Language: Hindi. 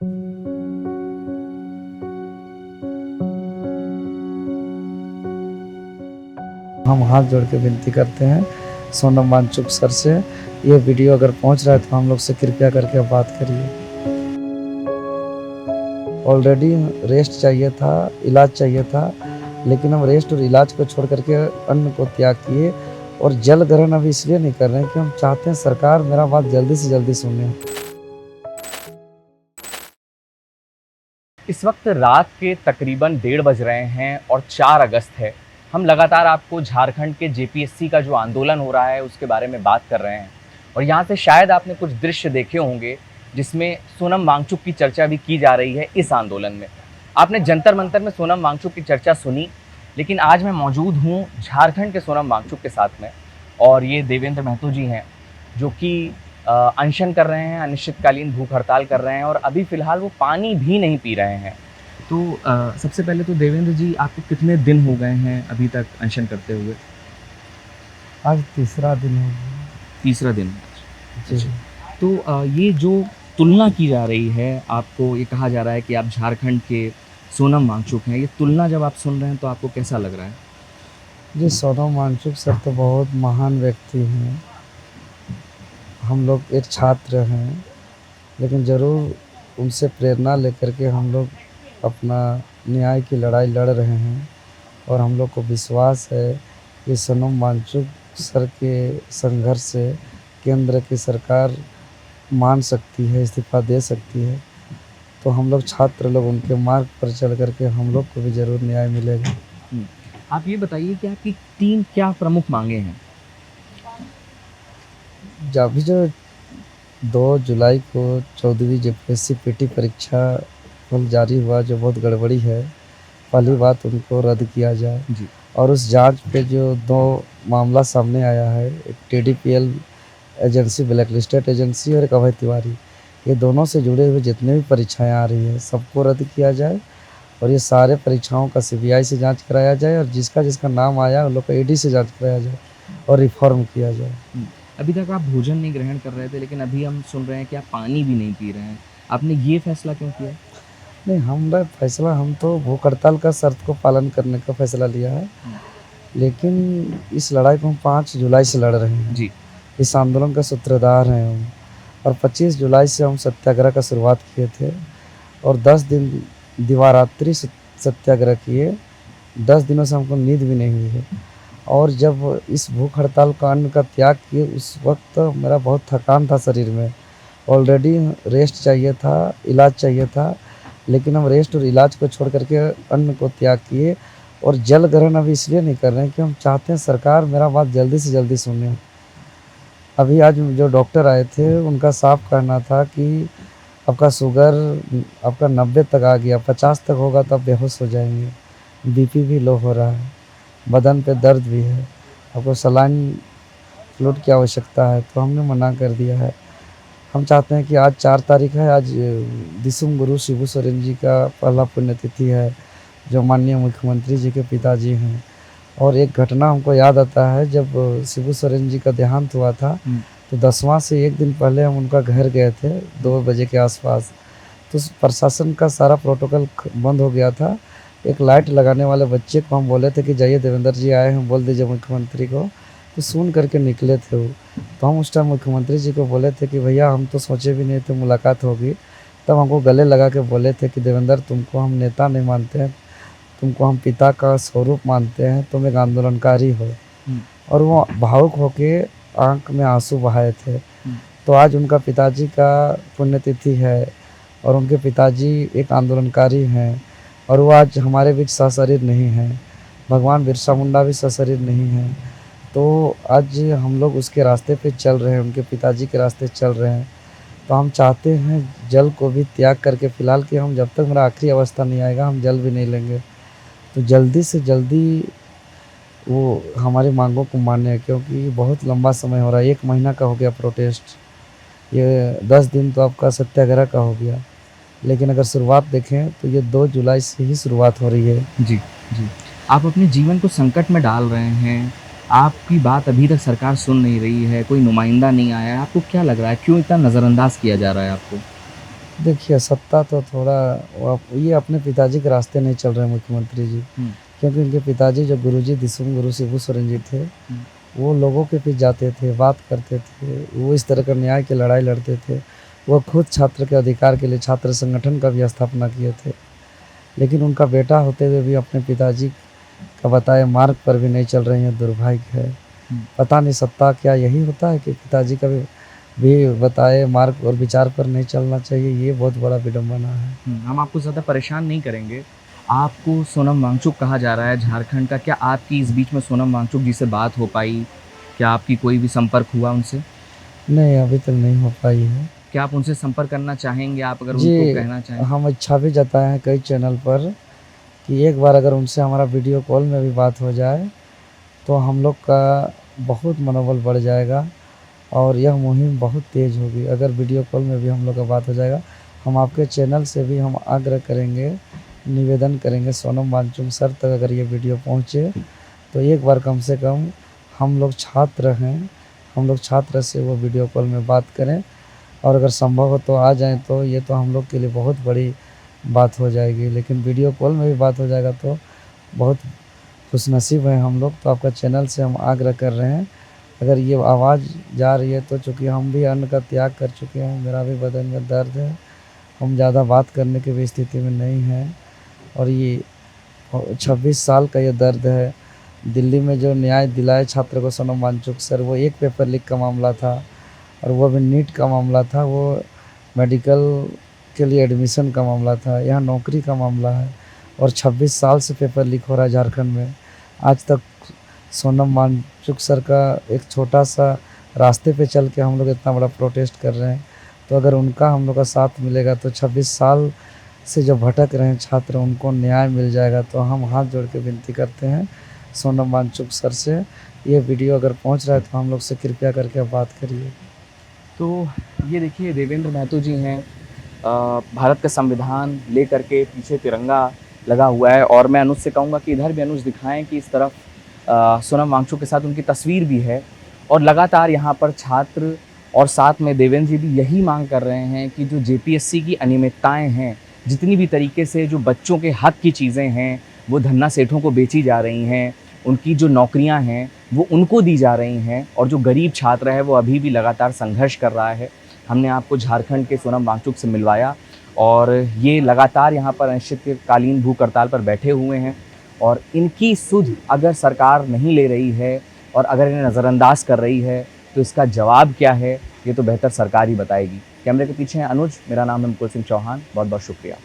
हम हाथ जोड़ के विनती करते हैं सोनम वांगचुक सर से, ये वीडियो अगर पहुंच रहा है तो हम लोग से कृपया करके आप बात करिए। ऑलरेडी रेस्ट चाहिए था, इलाज चाहिए था, लेकिन हम रेस्ट और इलाज को छोड़ करके अन्न को त्याग किए और जल ग्रहण अभी इसलिए नहीं कर रहे हैं कि हम चाहते हैं सरकार मेरा बात जल्दी से जल्दी सुने। इस वक्त रात के तकरीबन 1:30 बज रहे हैं और 4 अगस्त है। हम लगातार आपको झारखंड के जेपीएससी का जो आंदोलन हो रहा है उसके बारे में बात कर रहे हैं और यहाँ से शायद आपने कुछ दृश्य देखे होंगे जिसमें सोनम वांगचुक की चर्चा भी की जा रही है। इस आंदोलन में आपने जंतर मंतर में सोनम वांगचुक की चर्चा सुनी, लेकिन आज मैं मौजूद हूँ झारखंड के सोनम वांगचुक के साथ में और ये देवेंद्र महतो जी हैं जो कि अनशन कर रहे हैं, अनिश्चितकालीन भूख हड़ताल कर रहे हैं और अभी फ़िलहाल वो पानी भी नहीं पी रहे हैं। तो सबसे पहले तो देवेंद्र जी, आपको कितने दिन हो गए हैं अभी तक अनशन करते हुए? आज तीसरा दिन हो गया। तीसरा दिन। जी। तो ये जो तुलना की जा रही है, आपको ये कहा जा रहा है कि आप झारखंड के सोनम वांगचुक हैं, ये तुलना जब आप सुन रहे हैं तो आपको कैसा लग रहा है? जी, सोनम वांगचुक सर तो बहुत महान व्यक्ति हैं। हम लोग एक छात्र हैं, लेकिन ज़रूर उनसे प्रेरणा लेकर के हम लोग अपना न्याय की लड़ाई लड़ रहे हैं और हम लोग को विश्वास है कि सोनम वांगचुक सर के संघर्ष से केंद्र की सरकार मान सकती है, इस्तीफ़ा दे सकती है। तो हम लोग छात्र लोग उनके मार्ग पर चल कर के हम लोग को भी ज़रूर न्याय मिलेगा। आप ये बताइए कि आपकी 3 क्या प्रमुख माँगे हैं? अभी जो 2 जुलाई को 14वीं जेपीएससी पीटी परीक्षा फल जारी हुआ, जो बहुत गड़बड़ी है, पहली बात उनको रद्द किया जाए जी। और उस जांच पे जो 2 मामला सामने आया है, एक TDPL agency, black listed agency और एक अभय तिवारी, ये दोनों से जुड़े हुए जितने भी परीक्षाएं आ रही हैं सबको रद्द किया जाए और ये सारे परीक्षाओं का सीबीआई से जांच कराया जाए और जिसका जिसका नाम आया उन लोग का ईडी से जांच कराया जाए और रिफॉर्म किया जाए। अभी तक आप भोजन नहीं ग्रहण कर रहे थे, लेकिन अभी हम सुन रहे हैं कि आप पानी भी नहीं पी रहे हैं। आपने ये फैसला क्यों किया? नहीं, हमारा फैसला, हम तो भूख हड़ताल का शर्त को पालन करने का फैसला लिया है, लेकिन इस लड़ाई को हम 5 जुलाई से लड़ रहे हैं। जी। इस आंदोलन का सूत्रधार हैं हम और 25 जुलाई से हम सत्याग्रह का शुरुआत किए थे और 10 दिन दिवारात्रि सत्याग्रह किए। 10 दिनों से हमको नींद भी नहीं हुई है और जब इस भूख हड़ताल का अन्न का त्याग किए उस वक्त मेरा बहुत थकान था शरीर में। ऑलरेडी रेस्ट चाहिए था, इलाज चाहिए था, लेकिन हम रेस्ट और इलाज को छोड़ करके अन्न को त्याग किए और जल ग्रहण अभी इसलिए नहीं कर रहे हैं कि हम चाहते हैं सरकार मेरा बात जल्दी से जल्दी सुने। अभी आज जो डॉक्टर आए थे उनका साफ कहना था कि आपका शुगर आपका 90 तक आ गया, 50 तक होगा तो आप बेहोश हो जाएंगे, बीपी भी लो हो रहा है, बदन पे दर्द भी है, आपको सलाइन फ्लूइड की आवश्यकता है। तो हमने मना कर दिया है। हम चाहते हैं कि आज 4 तारीख है, आज दिसुम गुरु शिबू सोरेन जी का पहला पुण्यतिथि है, जो माननीय मुख्यमंत्री जी के पिताजी हैं। और एक घटना हमको याद आता है, जब शिबू सोरेन जी का देहांत हुआ था तो 10वां से एक दिन पहले हम उनका घर गए थे 2 बजे के आसपास। तो प्रशासन का सारा प्रोटोकॉल बंद हो गया था। एक लाइट लगाने वाले बच्चे को हम बोले थे कि जाइए देवेंद्र जी आए हैं, बोल दीजिए मुख्यमंत्री को, तो सुन करके निकले थे वो। तो हम उस टाइम मुख्यमंत्री जी को बोले थे कि भैया हम तो सोचे भी नहीं थे मुलाकात होगी। तब हमको गले लगा के बोले थे कि देवेंद्र, तुमको हम नेता नहीं मानते हैं, तुमको हम पिता का स्वरूप मानते हैं, तुम एक आंदोलनकारी हो। और वो भावुक होके आंख में आंसू बहाए थे। तो आज उनका पिताजी का पुण्यतिथि है और उनके पिताजी एक आंदोलनकारी हैं और वो आज हमारे बीच सशरीर नहीं हैं। भगवान बिरसा मुंडा भी सशरीर नहीं हैं। तो आज हम लोग उसके रास्ते पे चल रहे हैं, उनके पिताजी के रास्ते चल रहे हैं। तो हम चाहते हैं जल को भी त्याग करके, फ़िलहाल कि हम जब तक मेरा आखिरी अवस्था नहीं आएगा हम जल भी नहीं लेंगे। तो जल्दी से जल्दी वो हमारी मांगों को माने, क्योंकि बहुत लंबा समय हो रहा है, 1 महीना का हो गया प्रोटेस्ट, ये 10 दिन तो आपका सत्याग्रह का हो गया। लेकिन अगर शुरुआत देखें तो ये 2 जुलाई से ही शुरुआत हो रही है। जी, जी। आप अपने जीवन को संकट में डाल रहे हैं, आपकी बात अभी तक सरकार सुन नहीं रही है, कोई नुमाइंदा नहीं आया है, आपको क्या लग रहा है? क्यों इतना नज़रअंदाज किया जा रहा है आपको? देखिए सत्ता तो थोड़ा ये अपने पिताजी के रास्ते नहीं चल रहे हैं मुख्यमंत्री जी, क्योंकि उनके पिताजी जो गुरुजी दिसुम गुरु शिबू सोरेन जी थे, वो लोगों के बीच जाते थे, बात करते थे, वो इस तरह का न्याय की लड़ाई लड़ते थे। वो खुद छात्र के अधिकार के लिए छात्र संगठन का भी स्थापना किए थे। लेकिन उनका बेटा होते हुए भी अपने पिताजी का बताए मार्ग पर भी नहीं चल रहे हैं, दुर्भाग्य है। पता नहीं सत्ता क्या यही होता है कि पिताजी का भी बताए मार्ग और विचार पर नहीं चलना चाहिए, ये बहुत बड़ा विडंबना है। हम आपको ज़्यादा परेशान नहीं करेंगे। आपको सोनम वांगचुक कहा जा रहा है झारखंड का, क्या आपकी इस बीच में सोनम वांगचुक जी से बात हो पाई? क्या आपकी कोई भी संपर्क हुआ उनसे? नहीं, अभी तक नहीं हो पाई है। क्या आप उनसे संपर्क करना चाहेंगे, आप अगर जी, उनको कहना चाहें? हम इच्छा भी जताए हैं कई चैनल पर कि एक बार अगर उनसे हमारा वीडियो कॉल में भी बात हो जाए, तो हम लोग का बहुत मनोबल बढ़ जाएगा और यह मुहिम बहुत तेज़ होगी। अगर वीडियो कॉल में भी हम लोग का बात हो जाएगा, हम आपके चैनल से भी हम आग्रह करेंगे, निवेदन करेंगे सोनम वांगचुक सर तक अगर ये वीडियो पहुँचे, तो एक बार कम से कम हम लोग छात्र हैं, हम लोग छात्र से वो वीडियो कॉल में बात करें और अगर संभव हो तो आ जाएँ, तो ये तो हम लोग के लिए बहुत बड़ी बात हो जाएगी। लेकिन वीडियो कॉल में भी बात हो जाएगा तो बहुत खुशनसीब हैं हम लोग। तो आपका चैनल से हम आग्रह कर रहे हैं, अगर ये आवाज़ जा रही है तो चूँकि हम भी अन्न का त्याग कर चुके हैं, मेरा भी बदन में दर्द है, हम ज़्यादा बात करने की भी स्थिति में नहीं हैं और ये 26 साल का ये दर्द है। दिल्ली में जो न्याय दिलाए छात्र को सोनम वांगचुक सर, वो एक पेपर लीक का मामला था और वो भी नीट का मामला था, वो मेडिकल के लिए एडमिशन का मामला था, यहाँ नौकरी का मामला है और 26 साल से पेपर लीक हो रहा है झारखंड में। आज तक सोनम वांगचुक सर का एक छोटा-सा रास्ते पे चल के हम लोग इतना बड़ा प्रोटेस्ट कर रहे हैं, तो अगर उनका हम लोग का साथ मिलेगा तो 26 साल से जो भटक रहे हैं छात्र, उनको न्याय मिल जाएगा। तो हम हाथ जोड़ के विनती करते हैं सोनम वांगचुक सर से, ये वीडियो अगर पहुंच रहा है तो हम लोग से कृपया करके बात करिए। तो ये देखिए देवेंद्र महतो जी हैं, भारत का संविधान लेकर के पीछे तिरंगा लगा हुआ है और मैं अनुज से कहूँगा कि इधर भी अनुज दिखाएं कि इस तरफ सोनम वांगचुक के साथ उनकी तस्वीर भी है और लगातार यहाँ पर छात्र और साथ में देवेंद्र जी भी यही मांग कर रहे हैं कि जो जेपीएससी की अनियमितताएं हैं, जितनी भी तरीके से जो बच्चों के हक की चीज़ें हैं वो धन्ना सेठों को बेची जा रही हैं, उनकी जो नौकरियां हैं वो उनको दी जा रही हैं और जो गरीब छात्र है वो अभी भी लगातार संघर्ष कर रहा है। हमने आपको झारखंड के सोनम वांगचुक से मिलवाया और ये लगातार यहाँ पर अनिश्चितकालीन भूख हड़ताल पर बैठे हुए हैं और इनकी सुध अगर सरकार नहीं ले रही है और अगर इन्हें नज़रअंदाज कर रही है तो इसका जवाब क्या है, ये तो बेहतर सरकार ही बताएगी। कैमरे के पीछे हैं अनुज, मेरा नाम है मुकुल सिंह चौहान, बहुत बहुत शुक्रिया।